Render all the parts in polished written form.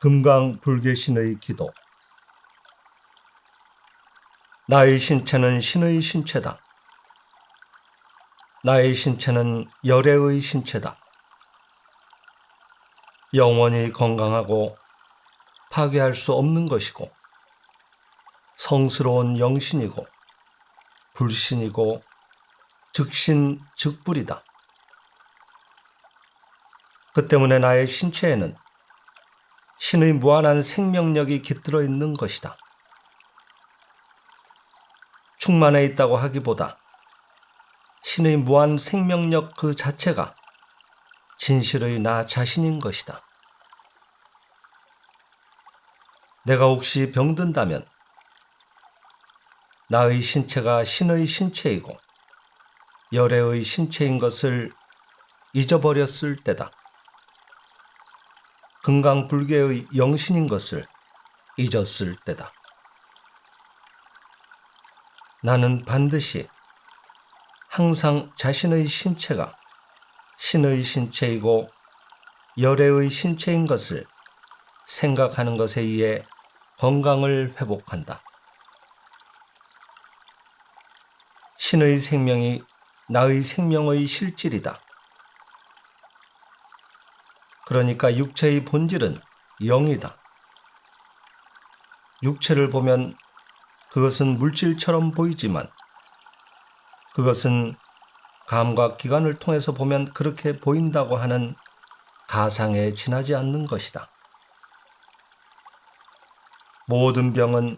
금강불개신의 기도. 나의 신체는 신의 신체다. 나의 신체는 열애의 신체다. 영원히 건강하고 파괴할 수 없는 것이고, 성스러운 영신이고, 불신이고, 즉신 즉불이다. 그 때문에 나의 신체에는 신의 무한한 생명력이 깃들어 있는 것이다. 충만해 있다고 하기보다 신의 무한 생명력 그 자체가 진실의 나 자신인 것이다. 내가 혹시 병든다면 나의 신체가 신의 신체이고 열애의 신체인 것을 잊어버렸을 때다. 금강불개의 영신인 것을 잊었을 때다. 나는 반드시 항상 자신의 신체가 신의 신체이고 열애의 신체인 것을 생각하는 것에 의해 건강을 회복한다. 신의 생명이 나의 생명의 실질이다. 그러니까 육체의 본질은 영이다. 육체를 보면 그것은 물질처럼 보이지만 그것은 감각기관을 통해서 보면 그렇게 보인다고 하는 가상에 지나지 않는 것이다. 모든 병은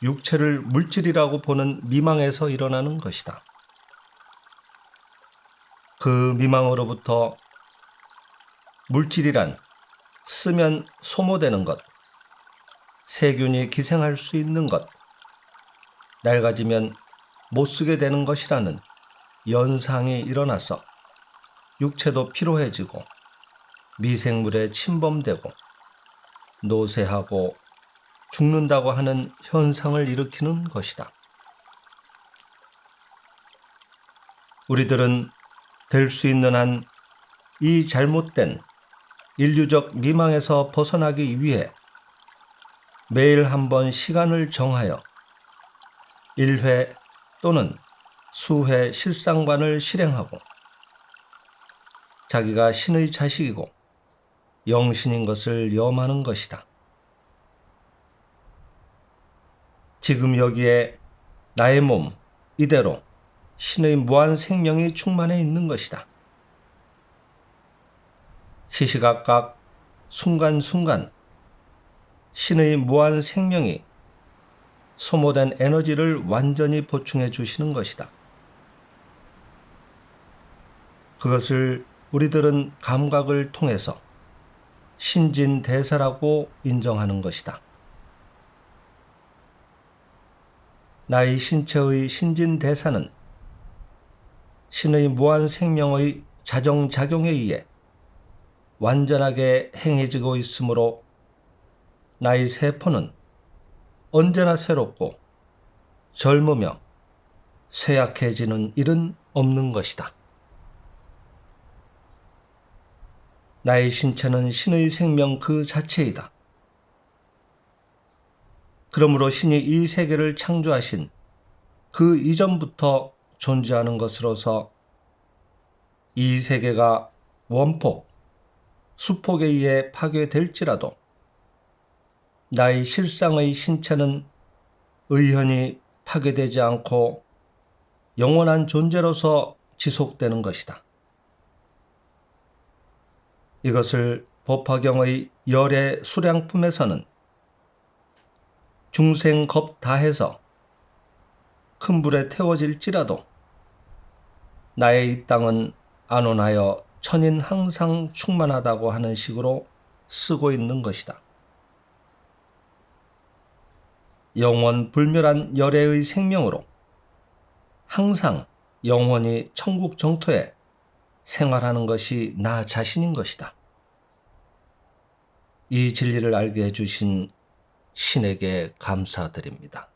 육체를 물질이라고 보는 미망에서 일어나는 것이다. 그 미망으로부터 물질이란 쓰면 소모되는 것, 세균이 기생할 수 있는 것, 낡아지면 못 쓰게 되는 것이라는 연상이 일어나서 육체도 피로해지고 미생물에 침범되고 노쇠하고 죽는다고 하는 현상을 일으키는 것이다. 우리들은 될 수 있는 한 이 잘못된 인류적 미망에서 벗어나기 위해 매일 한 번 시간을 정하여 1회 또는 수회 실상반을 실행하고 자기가 신의 자식이고 영신인 것을 염하는 것이다. 지금 여기에 나의 몸 이대로 신의 무한 생명이 충만해 있는 것이다. 시시각각 순간순간 신의 무한 생명이 소모된 에너지를 완전히 보충해 주시는 것이다. 그것을 우리들은 감각을 통해서 신진대사라고 인정하는 것이다. 나의 신체의 신진대사는 신의 무한 생명의 자정작용에 의해 완전하게 행해지고 있으므로 나의 세포는 언제나 새롭고 젊으며 쇠약해지는 일은 없는 것이다. 나의 신체는 신의 생명 그 자체이다. 그러므로 신이 이 세계를 창조하신 그 이전부터 존재하는 것으로서 이 세계가 원폭, 수폭에 의해 파괴될지라도 나의 실상의 신체는 의연히 파괴되지 않고 영원한 존재로서 지속되는 것이다. 이것을 법화경의 열애 수량품에서는 중생겁 다해서 큰 불에 태워질지라도 나의 이 땅은 안온하여 천인 항상 충만하다고 하는 식으로 쓰고 있는 것이다. 영원 불멸한 열애의 생명으로 항상 영원히 천국 정토에 생활하는 것이 나 자신인 것이다. 이 진리를 알게 해주신 신에게 감사드립니다.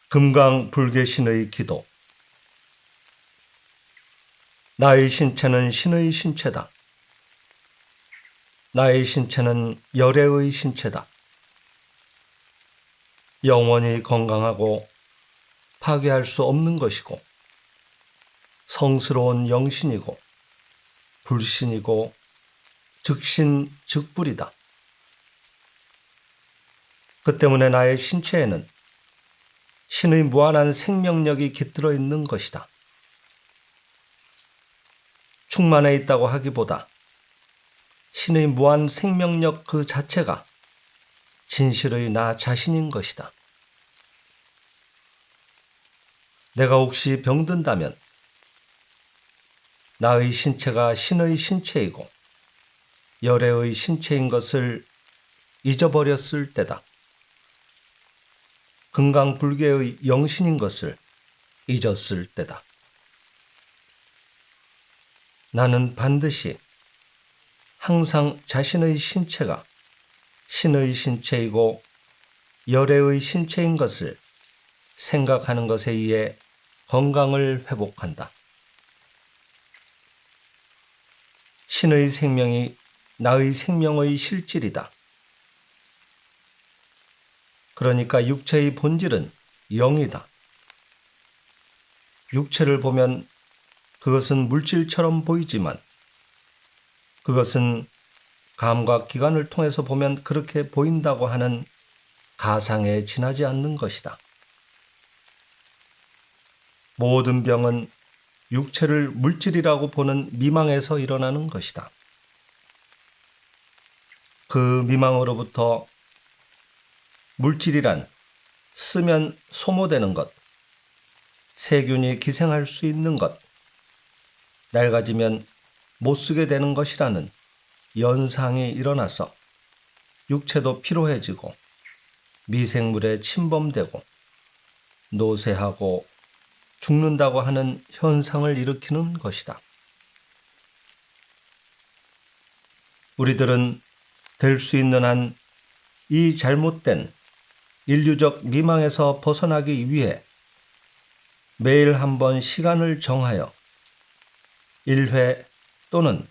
금강불개신의 기도. 나의 신체는 신의 신체다. 나의 신체는 열애의 신체다. 영원히 건강하고 파괴할 수 없는 것이고 성스러운 영신이고 불신이고 즉신 즉불이다. 그 때문에 나의 신체에는 신의 무한한 생명력이 깃들어 있는 것이다. 충만해 있다고 하기보다 신의 무한 생명력 그 자체가 진실의 나 자신인 것이다. 내가 혹시 병든다면 나의 신체가 신의 신체이고 열애의 신체인 것을 잊어버렸을 때다. 금강불개의 영신인 것을 잊었을 때다. 나는 반드시 항상 자신의 신체가 신의 신체이고 열애의 신체인 것을 생각하는 것에 의해 건강을 회복한다. 신의 생명이 나의 생명의 실질이다. 그러니까 육체의 본질은 영이다. 육체를 보면 그것은 물질처럼 보이지만 그것은 감각기관을 통해서 보면 그렇게 보인다고 하는 가상에 지나지 않는 것이다. 모든 병은 육체를 물질이라고 보는 미망에서 일어나는 것이다. 그 미망으로부터 물질이란 쓰면 소모되는 것, 세균이 기생할 수 있는 것, 낡아지면 못 쓰게 되는 것이라는 연상이 일어나서 육체도 피로해지고 미생물에 침범되고 노쇠하고 죽는다고 하는 현상을 일으키는 것이다. 우리들은 될 수 있는 한 이 잘못된 인류적 미망에서 벗어나기 위해 매일 한 번 시간을 정하여 1회 또는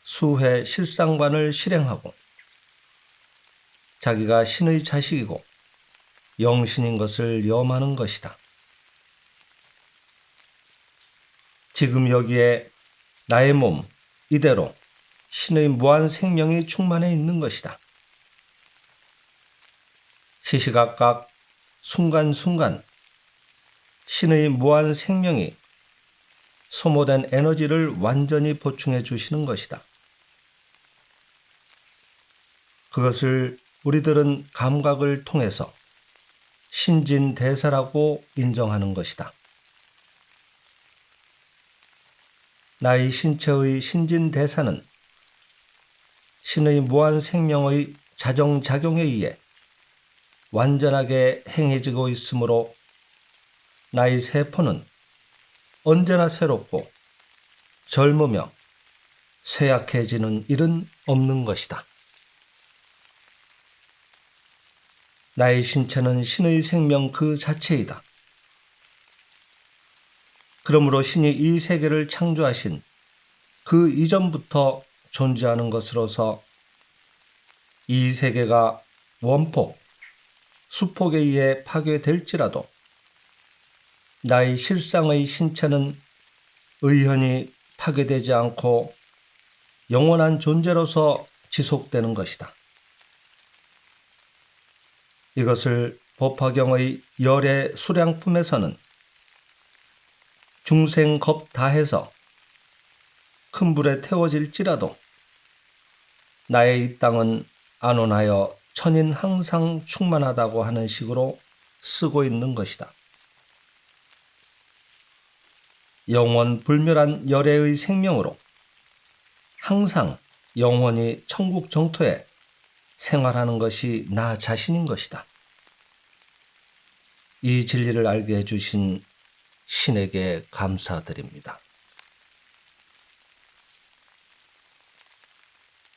수회 실상반을 실행하고 자기가 신의 자식이고 영신인 것을 염하는 것이다. 지금 여기에 나의 몸 이대로 신의 무한 생명이 충만해 있는 것이다. 시시각각 순간순간 신의 무한 생명이 소모된 에너지를 완전히 보충해 주시는 것이다. 그것을 우리들은 감각을 통해서 신진대사라고 인정하는 것이다. 나의 신체의 신진대사는 신의 무한 생명의 자정작용에 의해 완전하게 행해지고 있으므로 나의 세포는 언제나 새롭고 젊으며 쇠약해지는 일은 없는 것이다. 나의 신체는 신의 생명 그 자체이다. 그러므로 신이 이 세계를 창조하신 그 이전부터 존재하는 것으로서 이 세계가 원폭, 수폭에 의해 파괴될지라도 나의 실상의 신체는 의연히 파괴되지 않고 영원한 존재로서 지속되는 것이다. 이것을 법화경의 열애 수량품에서는 중생겁 다해서 큰 불에 태워질지라도 나의 이 땅은 안온하여 천인 항상 충만하다고 하는 식으로 쓰고 있는 것이다. 영원 불멸한 열애의 생명으로 항상 영원히 천국 정토에 생활하는 것이 나 자신인 것이다. 이 진리를 알게 해주신 신에게 감사드립니다.